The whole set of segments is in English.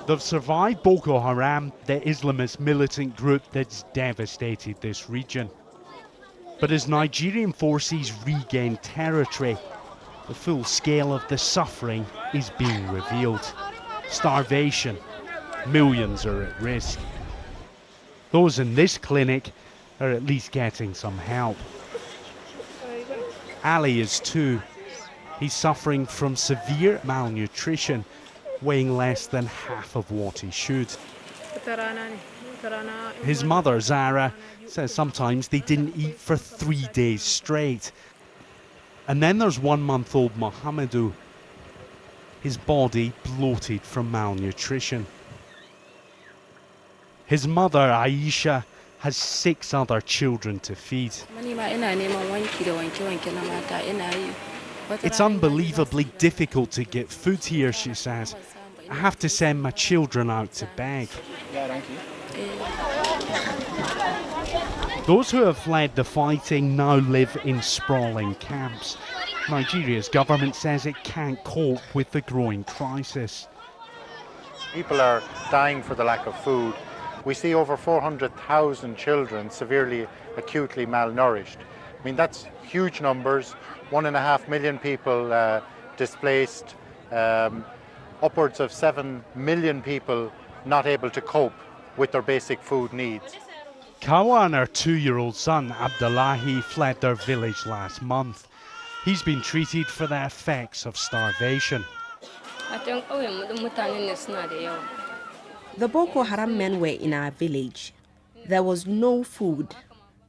They've survived Boko Haram, the Islamist militant group that's devastated this region. But as Nigerian forces regain territory, the full scale of the suffering is being revealed. Starvation, millions are at risk. Those in this clinic are at least getting some help. Ali is 2. He's suffering from severe malnutrition, weighing less than half of what he should. His mother, Zara, says sometimes they didn't eat for 3 days straight. And then there's 1-month-old Mohamedou. His body bloated from malnutrition. His mother, Aisha, has 6 other children to feed. It's unbelievably difficult to get food here, she says. I have to send my children out to beg. Those who have fled the fighting now live in sprawling camps. Nigeria's government says it can't cope with the growing crisis. People are dying for the lack of food. We see over 400,000 children severely, acutely malnourished. I mean, that's huge numbers. 1.5 million people displaced, upwards of 7 million people not able to cope with their basic food needs. Kawa and her 2-year-old son, Abdullahi, fled their village last month. He's been treated for the effects of starvation. The Boko Haram men were in our village. There was no food,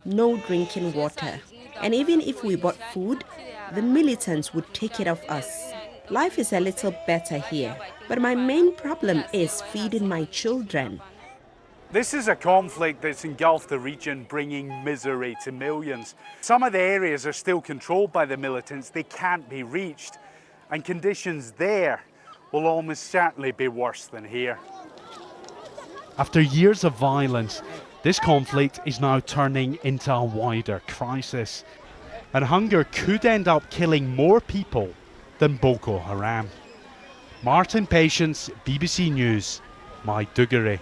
no drinking water. And even if we bought food, the militants would take it off us. Life is a little better here, but my main problem is feeding my children. This is a conflict that's engulfed the region, bringing misery to millions. Some of the areas are still controlled by the militants. They can't be reached. And conditions there will almost certainly be worse than here. After years of violence, this conflict is now turning into a wider crisis. And hunger could end up killing more people than Boko Haram. Martin Patience, BBC News, Maiduguri.